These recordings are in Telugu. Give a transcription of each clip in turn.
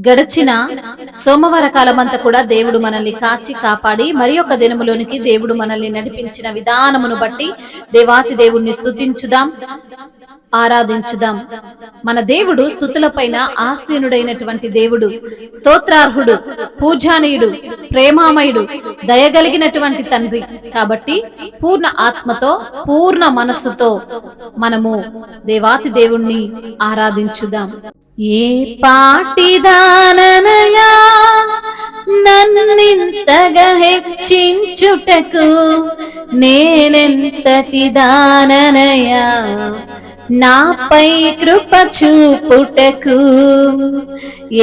గడిచిన సోమవార కాలమంతా కూడా దేవుడు మనల్ని కాచి కాపాడి మరి ఒక దినములోనికి దేవుడు మనల్ని నడిపించిన విధానమును బట్టి దేవాతి దేవుణ్ణి స్తుతించుదాం, ఆరాధించుదాం. మన దేవుడు స్తుతులపైన ఆసీనుడైనటువంటి దేవుడు, స్తోత్రార్హుడు, పూజానీయుడు, ప్రేమామయుడు, దయగలిగినటువంటి తండ్రి. కాబట్టి పూర్ణ ఆత్మతో పూర్ణ మనస్సుతో మనము దేవాతి దేవుణ్ణి ఆరాధించుదాం. ఏ పాటిదాననయా నన్నింతగా హెచ్చించుటకు, నేనెంతటి దాననయా నాపై కృప చూపుటకు.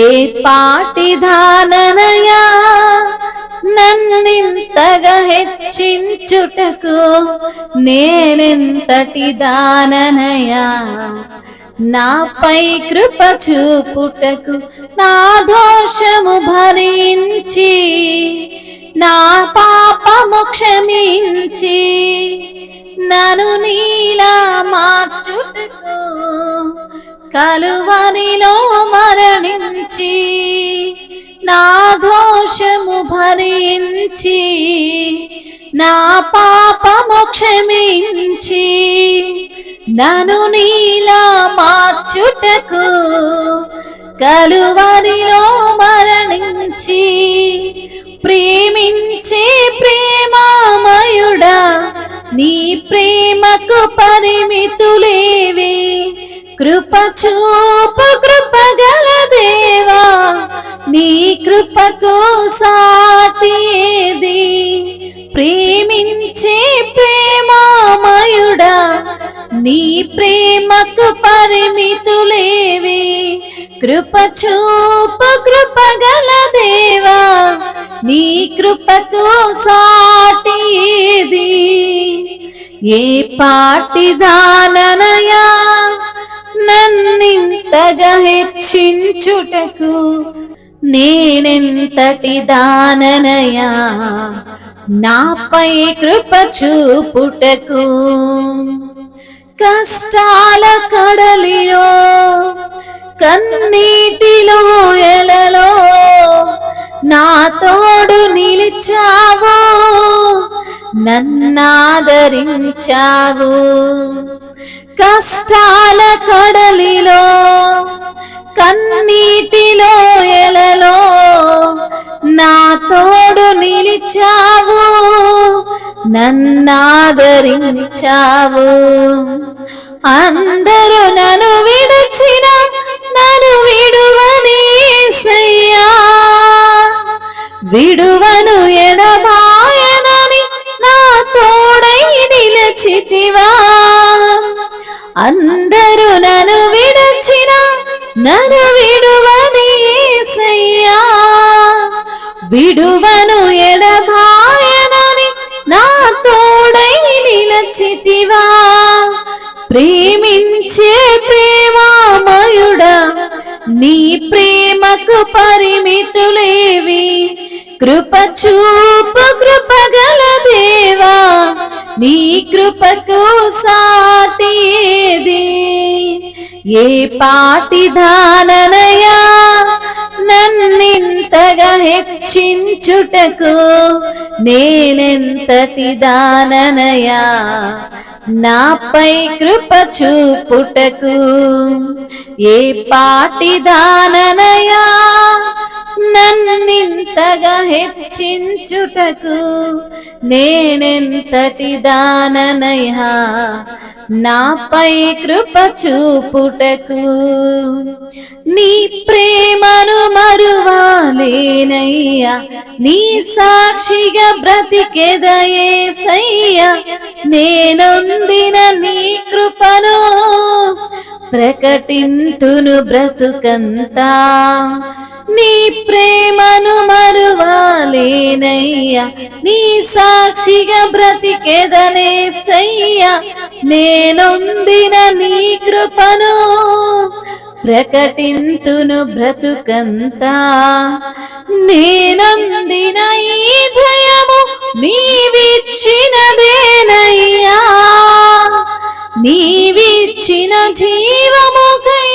ఏ పాటిదాననయా నన్నింతగా హెచ్చించుటకు, నేనెంతటి దాననయా నాపై కృప చూపుటకు. నా దోషము భరించి నా పాపము క్షమించి నన్ను నీలా మార్చుటకు కలువరిలో మరణించి, నా దోషము భరించి నా పాపము క్షమించి నన్ను నీలా మార్చుటకు కలువరిలో మరణించి, ప్రేమించే ప్రేమామయుడా నీ ప్రేమకు పరిమితులేవి. కృప చూపు కృపగల దేవా నీ కృపకు సాటి ఏది. ప్రేమించే ప్రేమామయుడా నీ ప్రేమకు పరిమితులేవి. కృప చూపు కృపగల దేవా నీ కృపకు సాటి ఏది. ఏ పాటిదాననయా నన్నింతగా హెచ్చించుటకు, నేనెంతటి దాననయా నాపై కృప చూపుటకు. కష్టాల కడలిలో కన్నీటిలో ఎలలో నా తోడు నిలిచావు, నన్నాదరించావు. కష్టాల కడలిలో కన్నీటిలో ఎలలో నా తోడు నిలిచావు, నన్నాదరించావు. అందరూ నన్ను విడిచిన నన్ను విడువని యేసయ్యా, విడువను ఎడబాయనని నా తోడై నిలచితివా. అందరూ నన్ను విడిచిన నన్ను విడువని యేసయ్యా, విడువను ఎడబాయనని నా తోడై నిలచితివా. ప్రేమించే ప్రేమామయుడా నీ ప్రేమకు పరిమితులేవి. కృప చూపు కృపగల దేవా నీ కృపకు సాటి ఏది. ఏ పాటిదాననయా నన్నింతగా హెచ్చించుటకు, నేనెంతటి దాననయా నాపై కృప చూపుటకు. ఏ పాటిదాననయా నన్నింతగా హెచ్చించుటకు, నేనెంతటి దాననయా నాపై కృప చూపుటకు. నీ ప్రేమను మరువాలేనయ్యా, నీ సాక్షిగా బ్రతికెద యేసయ్యా. నేనొందిన నీ కృపను ప్రకటింతును బ్రతుకంతా. నీ ప్రేమను మరువాలేనయ్యా, నీ సాక్షిగా బ్రతికెదనేసయ్యా. నేనొందిన నీ కృపను ప్రకటింతును బ్రతుకంతా. నేనొందిన ఈ జయము నీవిచ్చినదేనయ్యా, నీవిచ్చిన జీవముకై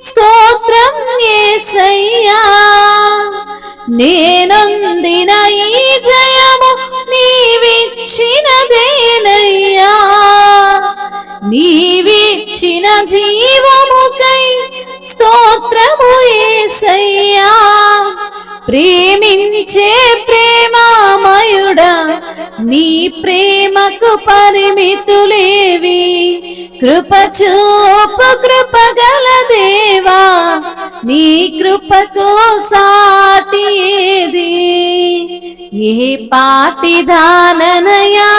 స్తోత్రం యేసయ్యా. స్తోత్రము యేసయ్యా. ప్రేమించే ప్రేమామయుడా, నీ ప్రేమకు పరిమితులేవి. కృప చూపు కృపగల దేవా, నీ కృపకు సాటి ఏది? ఏ పాటి దాననయా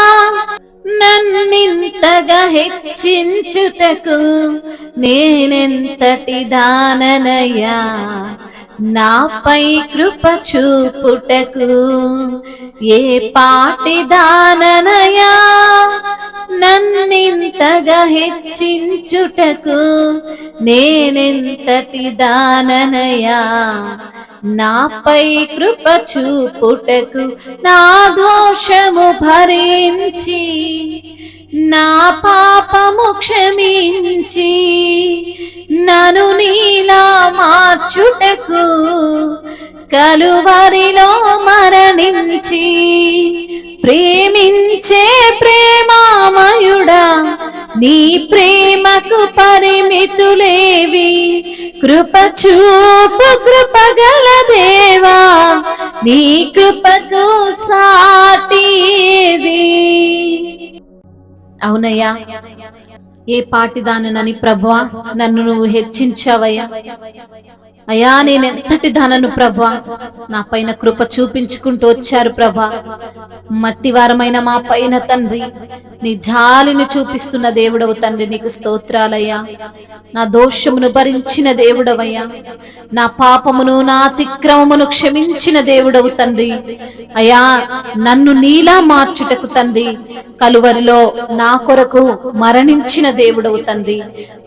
నన్నింతగా హెచ్చించుటకు, నేనెంతటి దాననయా నాపై కృప చూపుటకు. ఏ పాటి దాననయా నన్నింతగా హెచ్చించుటకు, నేనెంతటి దాననయా నాపై కృప చూపుటకు. నా దోషము భరించి, నా పాపము క్షమించి, నన్ను నీలా మార్చుటకు కలువరిలో మరణించి. ప్రేమించే ప్రేమామయుడా, నీ ప్రేమకు పరిమితులేవి. కృప చూపు కృపగల దేవా, నీ కృపకు సాటి ఏది? అవునయ్యా, ఏ పాటిదానని ప్రభువా నన్ను నువ్వు హెచ్చించావయ్యా. అయ్యా, నేనెంతటి దానను ప్రభువా, నా పైన కృప చూపించుకుంటూ వచ్చారు ప్రభా. మట్టి వారమైన మా పైన తండ్రి నీ జాలిని చూపిస్తున్న దేవుడవు తండ్రి, నీకు స్తోత్రాలయ్యా. నా దోషమును భరించిన దేవుడవయ్యా, నా పాపమును నా అతిక్రమమును క్షమించిన దేవుడవు తండ్రి. అయ్యా, నన్ను నీలా మార్చుటకు తండ్రి కలువరిలో నా కొరకు మరణించిన దేవుడవు తండ్రి,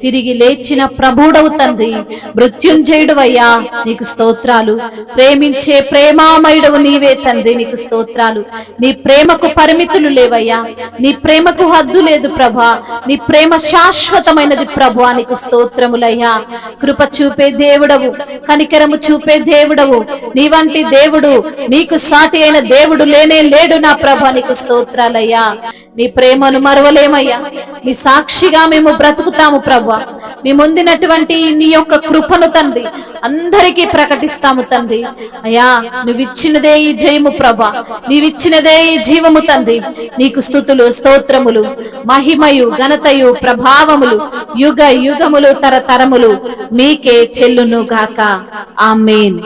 తిరిగి లేచిన ప్రభుడవు తండ్రి, మృత్యుంజయుడవయ్యా, నీకు స్తోత్రాలు. ప్రేమించే ప్రేమామయుడవు నీవే తండ్రి, నీకు స్తోత్రాలు. నీ ప్రేమకు పరిమితులు లేవయ్యా, నీ ప్రేమకు హద్దు లేదు ప్రభా. నీ ప్రేమ శాశ్వతమైనది ప్రభువా, నీకు స్తోత్రములయ్యా. కృప చూపే దేవుడవు, కనికరము చూపే దేవుడవు, నీ వంటి దేవుడు, నీకు సాటి అయిన దేవుడు లేనే లేడు నా ప్రభా, నీకు స్తోత్రాలయ్యా. నీ ప్రేమను మరవలేమయ్యా, నీ సాక్షిగా మేము బ్రతుకుతాము ప్రభా. మీ ముందున్నటువంటి నీ యొక్క కృపను తండ్రి అందరికీ ప్రకటిస్తాము తండ్రి. అయ్యా, నువ్విచ్చినదే ఈ జయము ప్రభా, నీవిచ్చినదే ఈ జీవము తండ్రి. నీకు స్తుతులు స్తోత్రములు మహిమయు ఘనతయు ప్రభావములు యుగ యుగములు తరతరములు మీకే చెల్లును గాక. ఆమేన్.